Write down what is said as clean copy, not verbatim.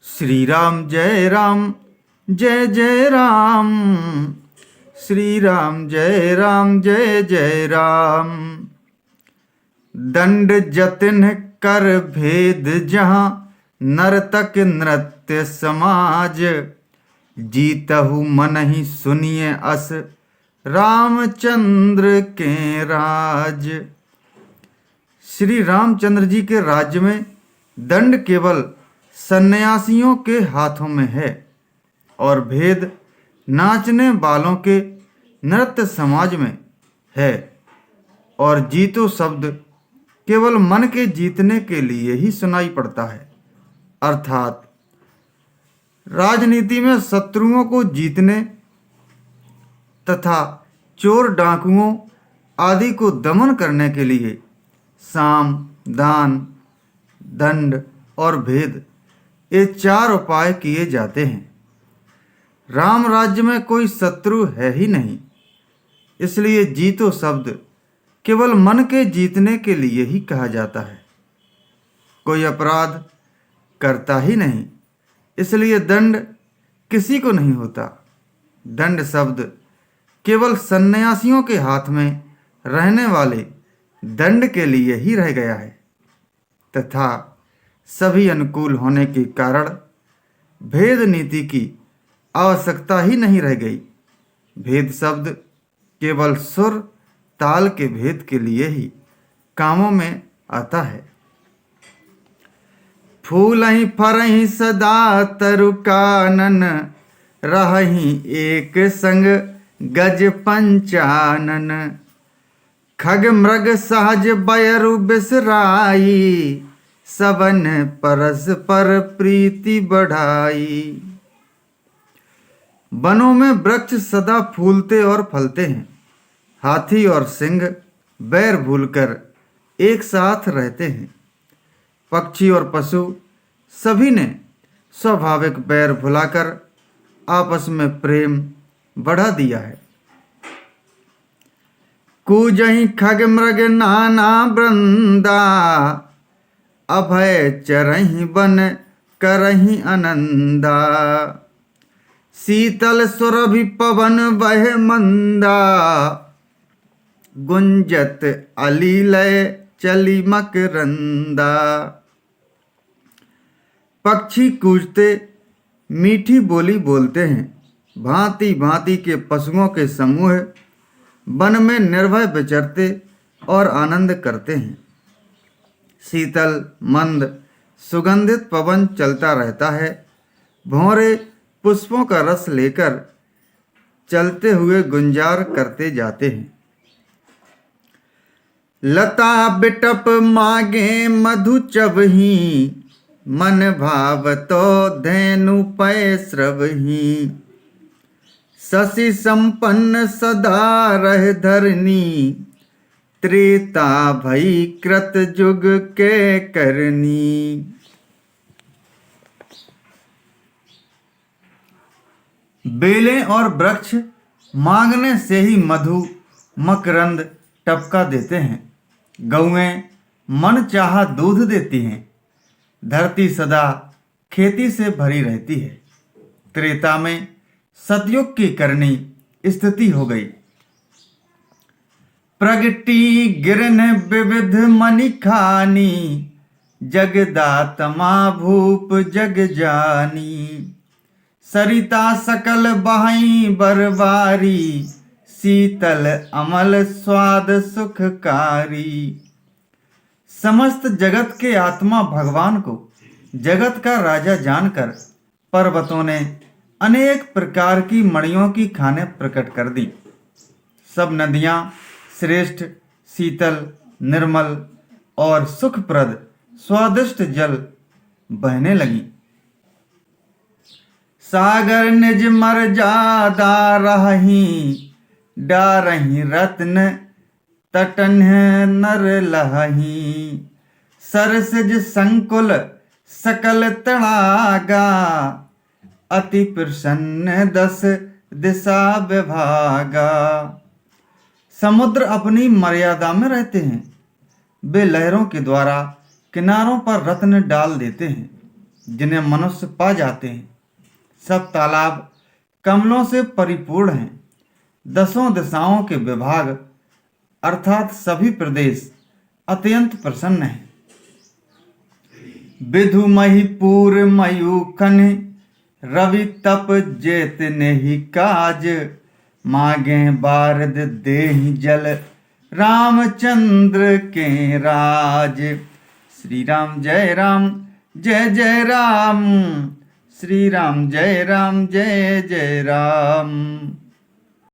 श्री राम जय राम जय जय राम। श्री राम जय जय राम। दंड जतिन कर भेद जहाँ नर्तक नृत्य समाज। जीतहु मनहि सुनिए अस रामचंद्र के राज। श्री रामचंद्र जी के राज्य में दंड केवल सन्यासियों के हाथों में है और भेद नाचने वालों के नृत्य समाज में है। और जीतो शब्द केवल मन के जीतने के लिए ही सुनाई पड़ता है। अर्थात राजनीति में शत्रुओं को जीतने तथा चोर डाकुओं आदि को दमन करने के लिए साम, दान, दंड और भेद ये चार उपाय किए जाते हैं। राम राज्य में कोई शत्रु है ही नहीं, इसलिए जीतो शब्द केवल मन के जीतने के लिए ही कहा जाता है। कोई अपराध करता ही नहीं, इसलिए दंड किसी को नहीं होता। दंड शब्द केवल सन्यासियों के हाथ में रहने वाले दंड के लिए ही रह गया है तथा सभी अनुकूल होने के कारण भेद नीति की आवश्यकता ही नहीं रह गई। भेद शब्द केवल सुर ताल के भेद के लिए ही कामों में आता है। फूलहि फरहि सदा तरु कानन, रहहि एक संग गज पंचानन। खग मृग सहज बयरु बिसराई, सबन परस्पर प्रीति बढ़ाई। वनों में वृक्ष सदा फूलते और फलते हैं। हाथी और सिंह बैर भूलकर एक साथ रहते हैं। पक्षी और पशु सभी ने स्वाभाविक बैर भुलाकर आपस में प्रेम बढ़ा दिया है। कूजहि खग मृग नाना वृंदा, अभय चरहि बन करहि आनंदा। शीतल सुरभि पवन बहे मंदा, गुंजत अलीलय चली मकरंदा। पक्षी कूजते मीठी बोली बोलते हैं। भांति भांति के पशुओं के समूह वन में निर्भय विचरते और आनंद करते हैं। शीतल मंद सुगंधित पवन चलता रहता है। भौरे पुष्पों का रस लेकर चलते हुए गुंजार करते जाते हैं। लता बिटप मागे मधु चबही, मन भाव तो धेनु पय स्रवही। शशि संपन्न सदा रह धरनी, त्रेता भई कृत जुग के करनी। बेलें और वृक्ष मांगने से ही मधु मकरंद टपका देते हैं। गौएं मन चाहा दूध देती हैं। धरती सदा खेती से भरी रहती है। त्रेता में सतयुग की करनी स्थिति हो गई। प्रगति गिरन विविध मनि खानी, जगदात्मा भूप जग जानी। सरिता सकल बहई बरबारी, शीतल अमल स्वाद सुखकारी। समस्त जगत के आत्मा भगवान को जगत का राजा जानकर पर्वतों ने अनेक प्रकार की मणियों की खाने प्रकट कर दी। सब नदियां श्रेष्ठ, शीतल, निर्मल और सुखप्रद स्वादिष्ट जल बहने लगी। सागर निज मर्यादा रहहि, डारहि रत्न तटन नर लहहि। सरसिज संकुल सकल तड़ागा, अति प्रसन्न दस दिशा विभागा। समुद्र अपनी मर्यादा में रहते हैं। वे लहरों के द्वारा किनारों पर रत्न डाल देते हैं। जिन्हें मनुष्य पा जाते हैं। सब तालाब कमलों से परिपूर्ण हैं। 10 दिशाओं के विभाग अर्थात सभी प्रदेश अत्यंत प्रसन्न हैं। विधु महिपुर मयूखन रवि तप जेत नहीं काज, मागे बारद देहि जल रामचंद्र के राज। श्री राम जय राम जय जय राम, श्री राम जय जय राम।